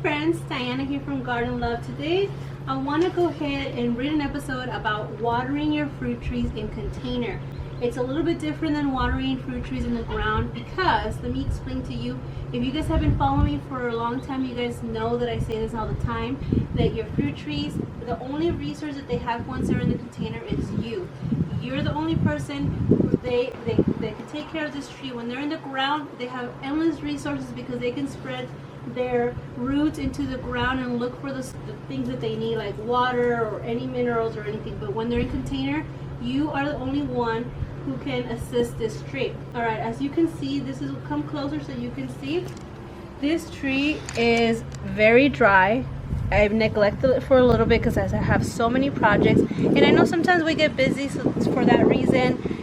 friends, Diana here from Garden Love. Today I want to go ahead and read an episode about watering your fruit trees in container. It's a little bit different than watering fruit trees in the ground because, let me explain to you, if you guys have been following me for a long time, you guys know that I say this all the time, that your fruit trees, the only resource that they have once they're in the container is you. You're the only person who they can take care of this tree. When they're in the ground, they have endless resources because they can spread their roots into the ground and look for the things that they need, like water or any minerals or anything. But when they're in container, you are the only one who can assist this tree. All right, as you can see, this is, come closer so you can see. This tree is very dry. I've neglected it for a little bit because I have so many projects, and I know sometimes we get busy, so for that reason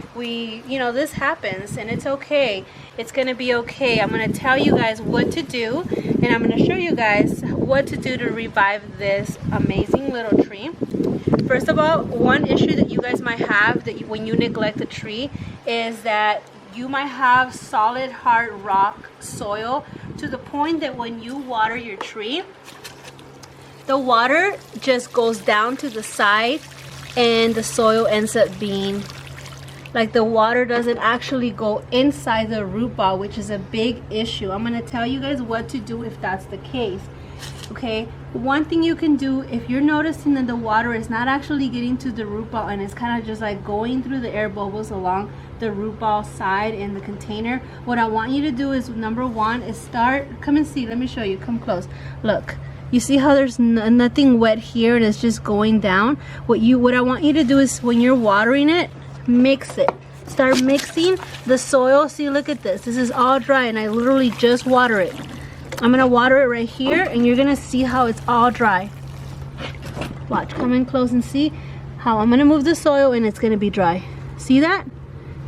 this happens, and it's okay. It's gonna be okay. I'm gonna tell you guys what to do, and I'm gonna show you guys what to do to revive this amazing little tree. First of all, one issue that you guys might have when you neglect a tree is that you might have solid hard rock soil to the point that when you water your tree, the water just goes down to the side and the soil ends up being like the water doesn't actually go inside the root ball, which is a big issue. I'm going to tell you guys what to do if that's the case. Okay, one thing you can do if you're noticing that the water is not actually getting to the root ball and it's kind of just like going through the air bubbles along the root ball side in the container, what I want you to do is, number one, is come and see. Let me show you. Come close. Look. You see how there's nothing wet here and it's just going down? What I want you to do is, when you're watering it, mix it. Start mixing the soil. See, look at this. This is all dry and I literally just water it. I'm gonna water it right here and you're gonna see how it's all dry. Watch, come in close and see how I'm gonna move the soil and it's gonna be dry. See that?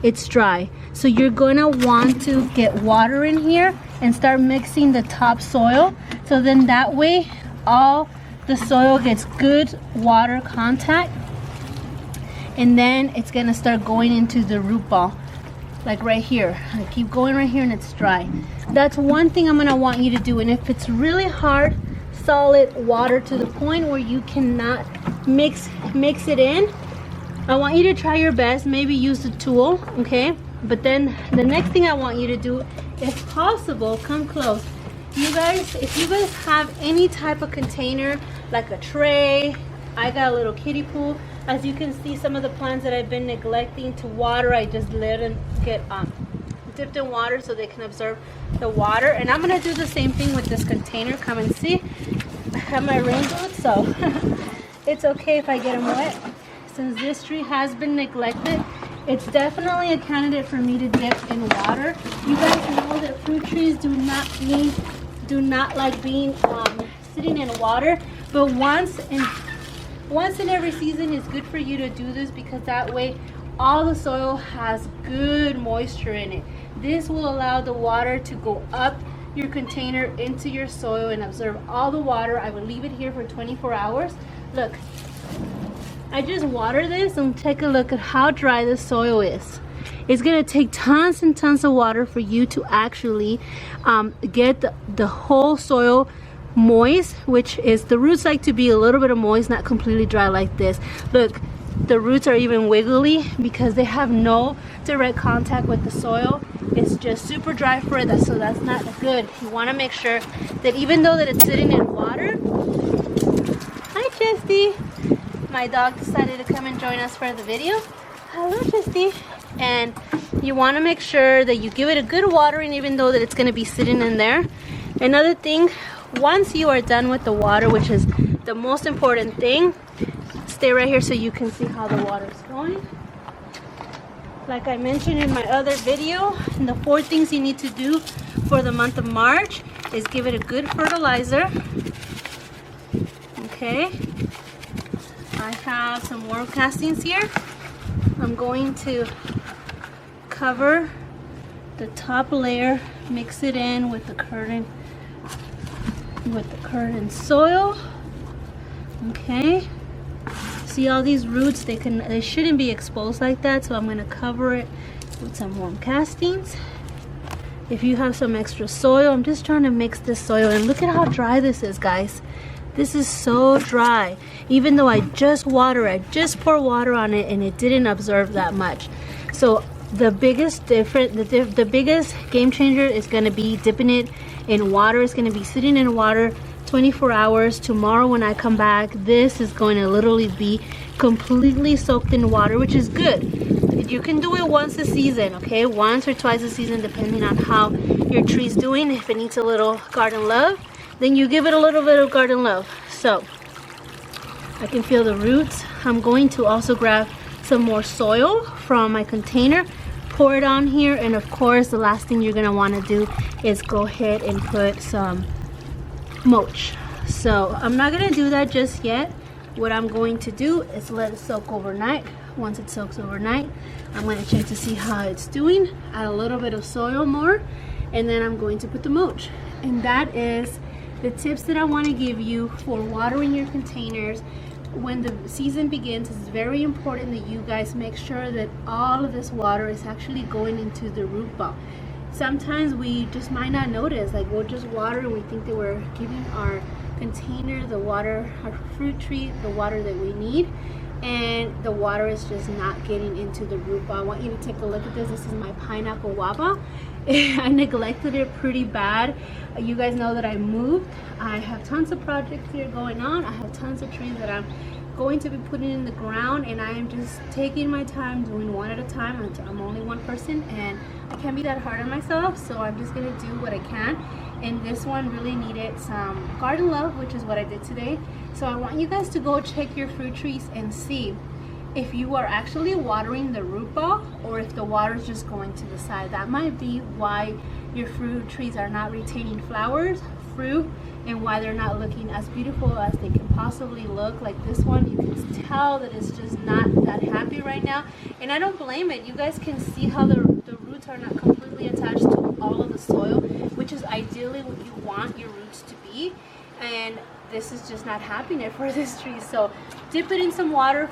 It's dry. So you're gonna want to get water in here and start mixing the top soil, so then that way all the soil gets good water contact, and then it's gonna start going into the root ball, like right here. I keep going right here and it's dry. That's one thing I'm gonna want you to do. And if it's really hard solid water to the point where you cannot mix it in, I want you to try your best, maybe use the tool, okay? But then the next thing I want you to do, if possible, come close. You guys, if you guys have any type of container, like a tray, I got a little kiddie pool. As you can see, some of the plants that I've been neglecting to water, I just let them get dipped in water so they can absorb the water. And I'm gonna do the same thing with this container. Come and see. I have my rain boots, so it's okay if I get them wet. Since this tree has been neglected, it's definitely a candidate for me to dip in water. You guys know that fruit trees do not like being sitting in water, but once in every season is good for you to do this, because that way all the soil has good moisture in it. This will allow the water to go up your container into your soil and absorb all the water. I will leave it here for 24 hours. Look, I just water this and take a look at how dry the soil is. It's gonna take tons and tons of water for you to actually get the whole soil moist, which is, the roots like to be a little bit of moist, not completely dry like this. Look, the roots are even wiggly because they have no direct contact with the soil. It's just super dry for it, so that's not good. You want to make sure that even though that it's sitting in water. Hi, Chesty. My dog decided to come and join us for the video. Hello, Chesty. And you want to make sure that you give it a good watering, even though that it's going to be sitting in there. Another thing, once you are done with the water, which is the most important thing, stay right here so you can see how the water is going. Like I mentioned in my other video, the 4 things you need to do for the month of March is give it a good fertilizer. Okay, I have some worm castings here. I'm going to cover the top layer, mix it in with the current soil. Okay, see all these roots, they shouldn't be exposed like that, so I'm going to cover it with some worm castings. if you have some extra soil, I'm just trying to mix this soil, and look at how dry this is, guys. This is so dry. Even though I just pour water on it, and it didn't absorb that much. So the biggest the biggest game changer is going to be dipping it in water. It's going to be sitting in water 24 hours. Tomorrow when I come back, this is going to literally be completely soaked in water, which is good. You can do it once a season, okay? Once or twice a season, depending on how your tree's doing. If it needs a little garden love, then you give it a little bit of garden love. So I can feel the roots. I'm going to also grab some more soil from my container, pour it on here, and of course the last thing you're gonna want to do is go ahead and put some mulch. So I'm not gonna do that just yet. What I'm going to do is let it soak overnight. Once it soaks overnight, I'm going to check to see how it's doing, add a little bit of soil more, and then I'm going to put the mulch. And that is the tips that I want to give you for watering your containers. When the season begins, it's very important that you guys make sure that all of this water is actually going into the root ball. Sometimes we just might not notice, like we'll just water and we think that we're giving our container the water, our fruit tree, the water that we need, and the water is just not getting into the root ball. I want you to take a look at this. This is my pineapple waba. I neglected it pretty bad. You guys know that I moved. I have tons of projects here going on. I have tons of trees that I'm going to be putting in the ground, and I am just taking my time doing one at a time. I'm only one person and I can't be that hard on myself, so I'm just gonna do what I can. And this one really needed some garden love, which is what I did today. So I want you guys to go check your fruit trees and see if you are actually watering the root ball or if the water is just going to the side. That might be why your fruit trees are not retaining flowers, fruit, and why they're not looking as beautiful as they can possibly look. Like this one, you can tell that it's just not that happy right now, and I don't blame it. You guys can see how the roots are not completely attached to all of the soil, which is ideally what you want your roots to be, and this is just not happening for this tree. So dip it in some water.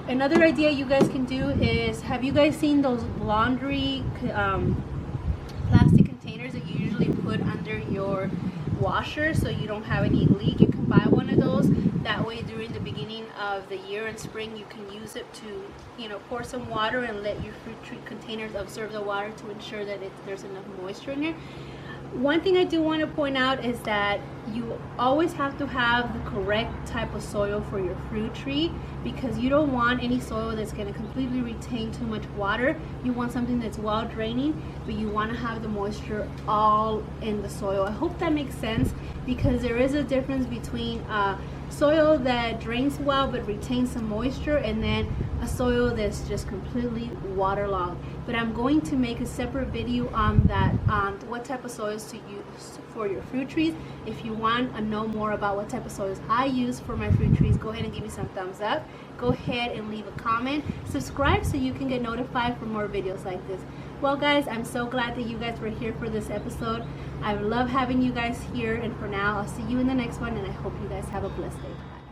Another idea you guys can do is, have you guys seen those laundry plastic containers that you usually put under your washer so you don't have any leak? You can buy one of those. That way during the beginning of the year in spring, you can use it to, you know, pour some water and let your fruit tree containers absorb the water to ensure that there's enough moisture in there. One thing I do want to point out is that you always have to have the correct type of soil for your fruit tree, because you don't want any soil that's going to completely retain too much water. You want something that's well draining, but you want to have the moisture all in the soil. I hope that makes sense, because there is a difference between soil that drains well but retains some moisture, and then a soil that's just completely waterlogged. But I'm going to make a separate video on that, what type of soils to use for your fruit trees. If you want to know more about what type of soils I use for my fruit trees, go ahead and give me some thumbs up. Go ahead and leave a comment. Subscribe so you can get notified for more videos like this. Well guys, I'm so glad that you guys were here for this episode. I love having you guys here, and for now I'll see you in the next one, and I hope you guys have a blessed day. Bye.